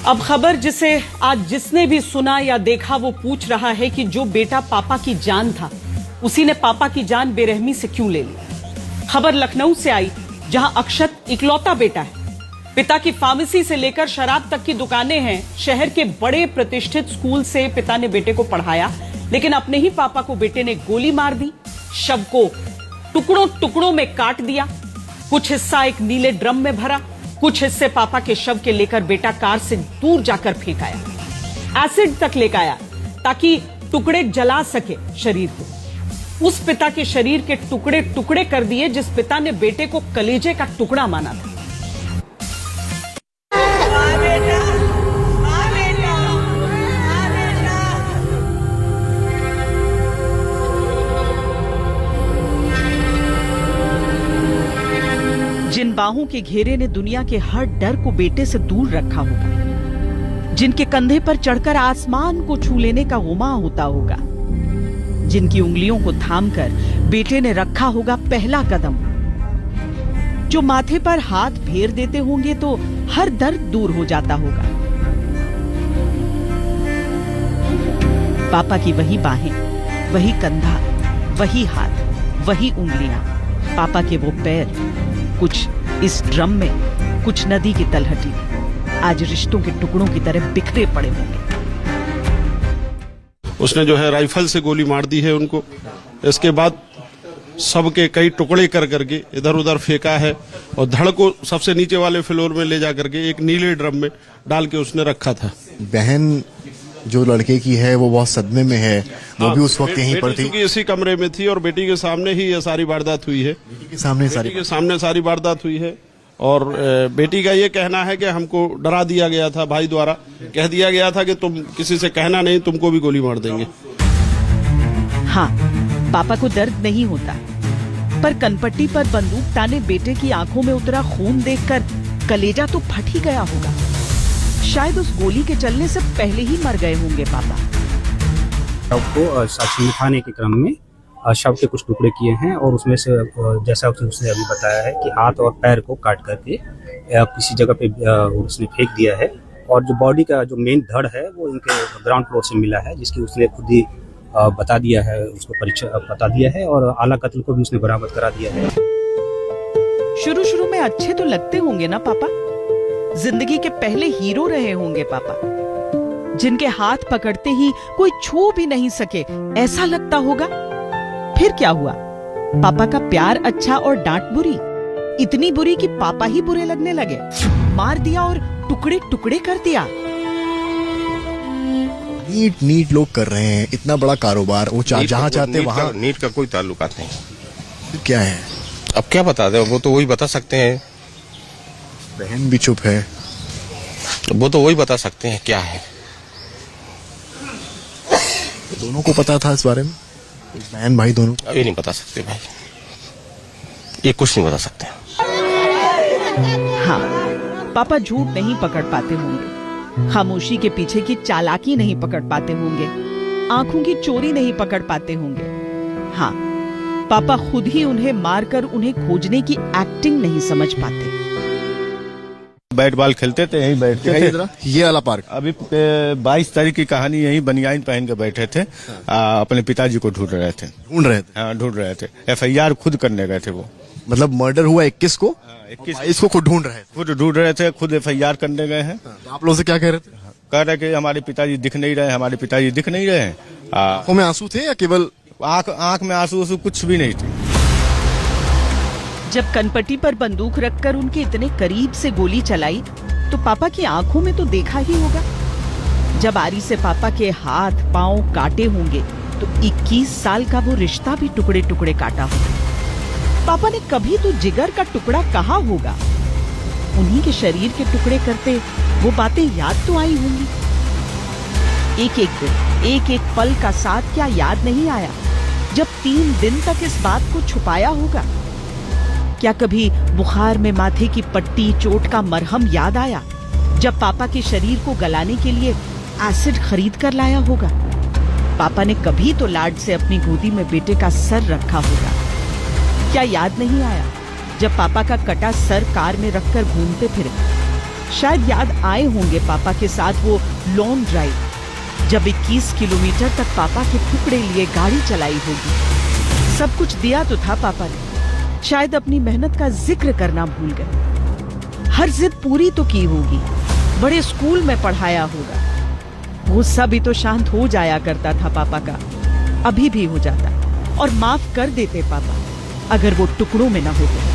अब खबर जिसे आज जिसने भी सुना या देखा वो पूछ रहा है कि जो बेटा पापा की जान था उसी ने पापा की जान बेरहमी से क्यों ले ली। खबर लखनऊ से आई जहां अक्षत इकलौता बेटा है। पिता की फार्मेसी से लेकर शराब तक की दुकानें हैं। शहर के बड़े प्रतिष्ठित स्कूल से पिता ने बेटे को पढ़ाया, लेकिन अपने ही पापा को बेटे ने गोली मार दी। शव को टुकड़ों टुकड़ों में काट दिया। कुछ हिस्सा एक नीले ड्रम में भरा, कुछ हिस्से पापा के शव के लेकर बेटा कार से दूर जाकर फेंक आया। एसिड तक लेकर आया ताकि टुकड़े जला सके शरीर को। उस पिता के शरीर के टुकड़े टुकड़े कर दिए जिस पिता ने बेटे को कलेजे का टुकड़ा माना था। जिन बाहों के घेरे ने दुनिया के हर डर को बेटे से दूर रखा होगा, जिनके कंधे पर चढ़कर आसमान को छू लेने का गुमां होता होगा, जिनकी उंगलियों को थामकर बेटे ने रखा होगा पहला कदम, जो माथे पर हाथ फेर देते होंगे तो हर दर्द दूर हो जाता होगा। पापा की वही बाहें, वही कंधा, वही हाथ, वही उंगलियां, पापा के वो पैर, कुछ इस ड्रम में, कुछ नदी की तलहटी में, आज रिश्तों के टुकड़ों की तरह बिखरे पड़े होंगे। उसने जो है राइफल से गोली मार दी है उनको। इसके बाद सबके कई टुकड़े कर करके इधर उधर फेंका है और धड़ को सबसे नीचे वाले फ्लोर में ले जा करके एक नीले ड्रम में डाल के उसने रखा था। बहन जो लड़के की है वो बहुत सदमे में है, वो भी उस वक्त यहीं पर थी। इसी कमरे में थी और बेटी के सामने ही ये सारी वारदात हुई है। बेटी के सामने सारी वारदात हुई है। और बेटी का ये कहना है कि हमको डरा दिया गया था, भाई द्वारा कह दिया गया था कि तुम किसी से कहना नहीं, तुमको भी गोली मार देंगे। हाँ, पापा को दर्द नहीं होता, पर कनपट्टी पर बंदूक ताने बेटे की आंखों में उतरा खून देखकर कलेजा तो फट ही गया होगा। शायद उस गोली के चलने से पहले ही मर गए होंगे पापा। शव को साक्ष्य मिटाने के क्रम में शव के कुछ टुकड़े किए हैं और उसमें से जैसा उसने अभी बताया है कि हाथ और पैर को काट करके किसी जगह पे उसने फेंक दिया है। और जो बॉडी का जो मेन धड़ है वो इनके ग्राउंड फ्लोर से मिला है, जिसकी उसने खुद ही बता दिया है, उसको परीक्षा बता दिया है और आला कत्ल को भी उसने बरामद करा दिया है। शुरू शुरू में अच्छे तो लगते होंगे ना पापा, जिंदगी के पहले हीरो रहे होंगे पापा, जिनके हाथ पकड़ते ही कोई छू भी नहीं सके ऐसा लगता होगा। फिर क्या हुआ? पापा का प्यार अच्छा और डांट बुरी, इतनी बुरी कि पापा ही बुरे लगने लगे। मार दिया और टुकड़े टुकड़े कर दिया। नीट लोग कर रहे हैं इतना बड़ा कारोबार, वो जहाँ चाहते वहाँ। नीट का कोई ताल्लुकात नहीं। क्या है अब क्या बता दे, वो तो वही बता सकते हैं। बहन भी चुप है, वो तो वही बता सकते हैं क्या है। दोनों को पता था इस बारे में, बहन भाई दोनों? अभी नहीं बता सकते भाई, ये कुछ नहीं बता सकते। हाँ, पापा झूठ नहीं पकड़ पाते होंगे, खामोशी के पीछे की चालाकी नहीं पकड़ पाते होंगे, आंखों की चोरी नहीं पकड़ पाते होंगे। हाँ, पापा खुद ही उन्हें मारकर उन्हें खोजने की एक्टिंग नहीं समझ पाते। बैट बॉल खेलते थे, यहीं बैठते थे। ये वाला पार्क अभी 22 तारीख की कहानी, यहीं बनियान पहन के बैठे थे। अपने पिताजी को ढूंढ रहे थे। हाँ, ढूंढ रहे थे। FIR खुद करने गए थे वो। मतलब मर्डर हुआ 21 को, 21 को खुद ढूंढ रहे थे, खुद FIR करने गए हैं। आप लोगों से क्या कह रहे थे? कह रहे कि हमारे पिताजी दिख नहीं रहे हैं। आंखों में आंसू थे या केवल आंख में आंसू कुछ भी नहीं थे। जब कनपट्टी पर बंदूक रखकर उनके इतने करीब से गोली चलाई तो पापा की आंखों में तो देखा ही होगा। जब आरी से पापा के हाथ पांव काटे होंगे तो 21 साल का वो रिश्ता भी टुकड़े टुकड़े काटा होगा। पापा ने कभी तो जिगर का टुकड़ा कहा होगा। उन्हीं के शरीर के टुकड़े करते वो बातें याद तो आई होंगी। एक एक दिन, एक एक पल का साथ क्या याद नहीं आया जब 3 दिन तक इस बात को छुपाया होगा। क्या कभी बुखार में माथे की पट्टी, चोट का मरहम याद आया जब पापा के शरीर को गलाने के लिए एसिड खरीद कर लाया होगा? पापा ने कभी तो लाड से अपनी गोदी में बेटे का सर रखा होगा। क्या याद नहीं आया जब पापा का कटा सर कार में रखकर घूमते फिरे, शायद याद आए होंगे पापा के साथ वो लॉन्ग ड्राइव, जब 21 किलोमीटर तक पापा के टुकड़े लिए गाड़ी चलाई होगी। सब कुछ दिया तो था पापा ने, शायद अपनी मेहनत का जिक्र करना भूल गए। हर जिद पूरी तो की होगी, बड़े स्कूल में पढ़ाया होगा। वो सब ही तो शांत हो जाया करता था पापा का, अभी भी हो जाता, और माफ कर देते पापा अगर वो टुकड़ों में ना होते।